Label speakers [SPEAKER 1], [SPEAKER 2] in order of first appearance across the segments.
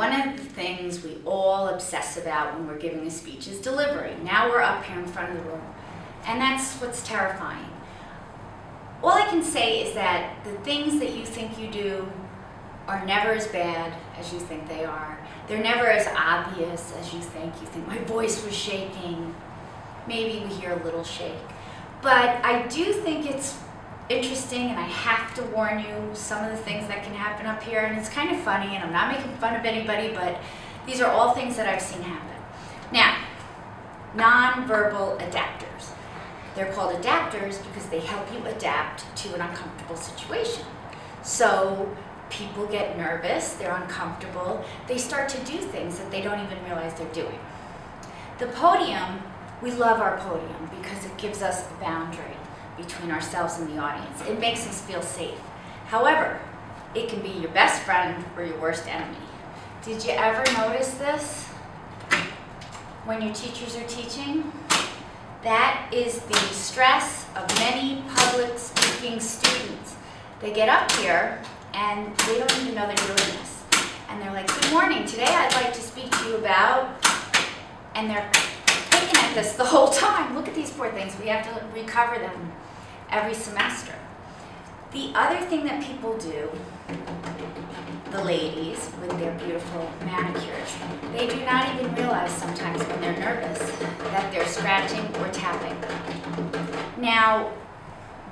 [SPEAKER 1] one of the things we all obsess about when we're giving a speech is delivery. Now we're up here in front of the room, and that's what's terrifying. All I can say is that the things that you think you do are never as bad as you think they are. They're never as obvious as you think. You think, my voice was shaking. Maybe we hear a little shake. But I do think it's interesting, and I have to warn you some of the things that can happen up here, and it's kind of funny, and I'm not making fun of anybody, but these are all things that I've seen happen. Now, nonverbal adapters. They're called adapters because they help you adapt to an uncomfortable situation. So people get nervous, they're uncomfortable, they start to do things that they don't even realize they're doing. The podium, we love our podium because it gives us a boundary between ourselves and the audience. It makes us feel safe. However, it can be your best friend or your worst enemy. Did you ever notice this when your teachers are teaching? That is the stress of many public speaking students. They get up here and they don't even know they're doing this. And they're like, good morning, today I'd like to speak to you about, and they're picking at this the whole time. Look at these poor things. We have to recover them every semester. The other thing that people do, the ladies with their beautiful manicures, they do not even realize sometimes when they're nervous that they're scratching or tapping. Now,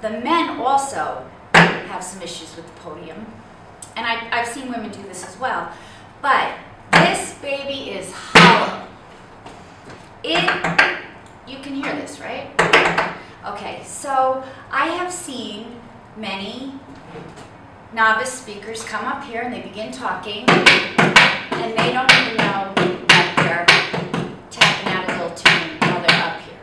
[SPEAKER 1] the men also have some issues with the podium, and I've seen women do this as well, but this baby is hollow. You can hear this, right? Okay, so I have seen many novice speakers come up here and they begin talking, and they don't even know that they're tapping out a little tune while they're up here.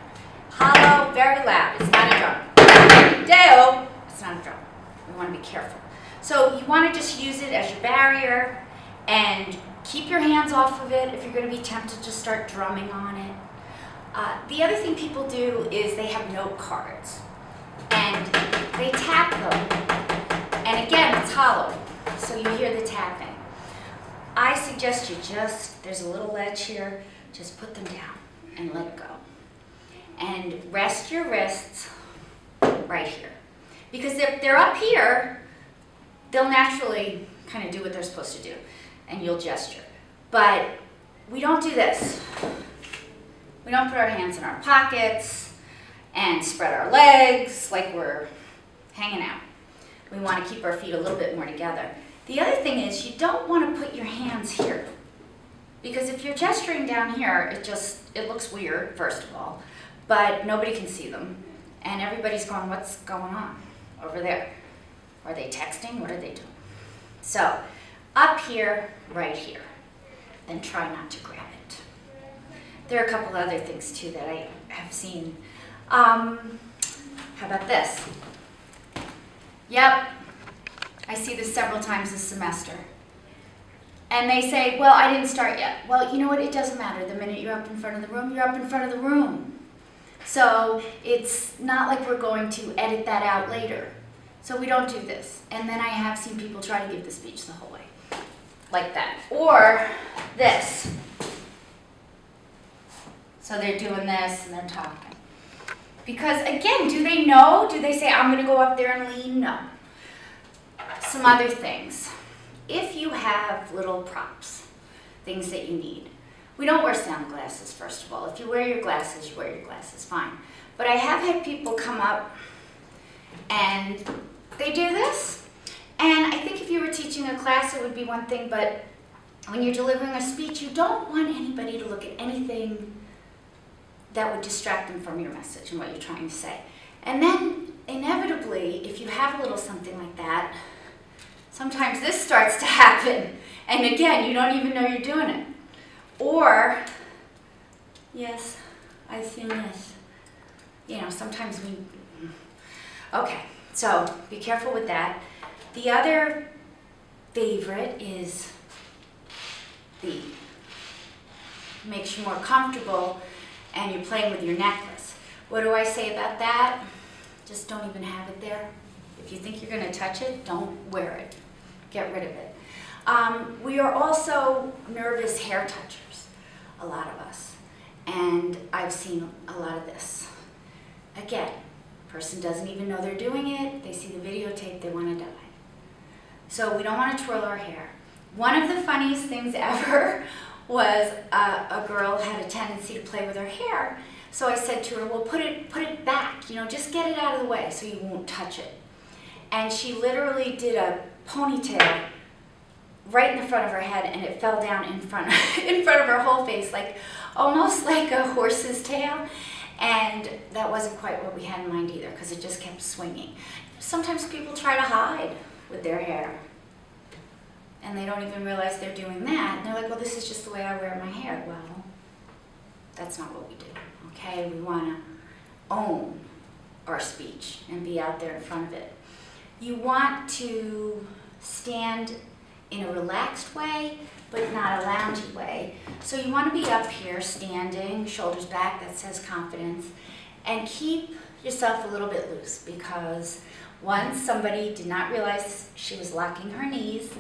[SPEAKER 1] Hollow, very loud. It's not a drum. Deo, it's not a drum. We want to be careful. So you want to just use it as your barrier and keep your hands off of it if you're going to be tempted to start drumming on it. The other thing people do is they have note cards and they tap them, and again it's hollow, so you hear the tapping. I suggest you there's a little ledge here, just put them down and let go. And rest your wrists right here. Because if they're up here, they'll naturally kind of do what they're supposed to do, and you'll gesture. But we don't do this. We don't put our hands in our pockets and spread our legs like we're hanging out. We want to keep our feet a little bit more together. The other thing is you don't want to put your hands here, because if you're gesturing down here, it looks weird, first of all, but nobody can see them, and everybody's going, what's going on over there? Are they texting? What are they doing? So up here, right here, then try not to grab it. There are a couple other things too that I have seen. How about this? Yep, I see this several times this semester. And they say, well, I didn't start yet. Well, you know what, it doesn't matter. The minute you're up in front of the room, you're up in front of the room. So it's not like we're going to edit that out later. So we don't do this. And then I have seen people try to give the speech the whole way, like that. Or this. So they're doing this and they're talking. Because again, do they know? Do they say, I'm going to go up there and lean? No. Some other things. If you have little props, things that you need. We don't wear sound glasses, first of all. If you wear your glasses, you wear your glasses, fine. But I have had people come up and they do this. And I think if you were teaching a class, it would be one thing, but when you're delivering a speech, you don't want anybody to look at anything that would distract them from your message and what you're trying to say. And then, inevitably, if you have a little something like that, sometimes this starts to happen. And again, you don't even know you're doing it. Or, yes, I've seen this. You know, sometimes we... Okay, so be careful with that. The other favorite is the makes you more comfortable, and you're playing with your necklace. What do I say about that? Just don't even have it there. If you think you're going to touch it, don't wear it. Get rid of it. We are also nervous hair touchers, a lot of us. And I've seen a lot of this. Again, person doesn't even know they're doing it, they see the videotape, they want to die. So we don't want to twirl our hair. One of the funniest things ever was a girl had a tendency to play with her hair. So I said to her, well, put it back, you know, just get it out of the way so you won't touch it. And she literally did a ponytail right in the front of her head, and it fell down in front of her whole face, like almost like a horse's tail. And that wasn't quite what we had in mind either, because it just kept swinging. Sometimes people try to hide with their hair, and they don't even realize they're doing that. And they're like, well, this is just the way I wear my hair. Well, that's not what we do, okay? We want to own our speech and be out there in front of it. You want to stand in a relaxed way, but not a loungy way. So you want to be up here, standing, shoulders back, that says confidence, and keep yourself a little bit loose, because once somebody did not realize she was locking her knees,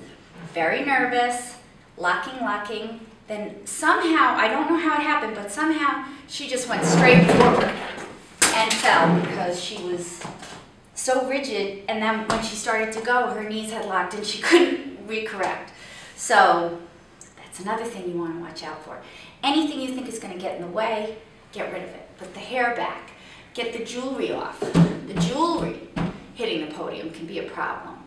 [SPEAKER 1] very nervous, locking, then somehow, I don't know how it happened, but somehow she just went straight forward and fell because she was so rigid, and then when she started to go, her knees had locked and she couldn't recorrect. So that's another thing you want to watch out for. Anything you think is going to get in the way, get rid of it. Put the hair back. Get the jewelry off. The jewelry hitting the podium can be a problem.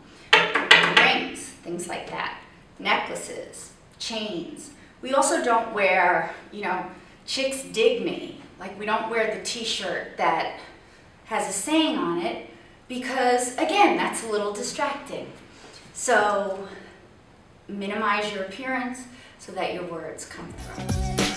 [SPEAKER 1] Rings, things like that. Necklaces, chains. We also don't wear, you know, chicks dig me. Like, we don't wear the t-shirt that has a saying on it because, again, that's a little distracting. So minimize your appearance so that your words come through.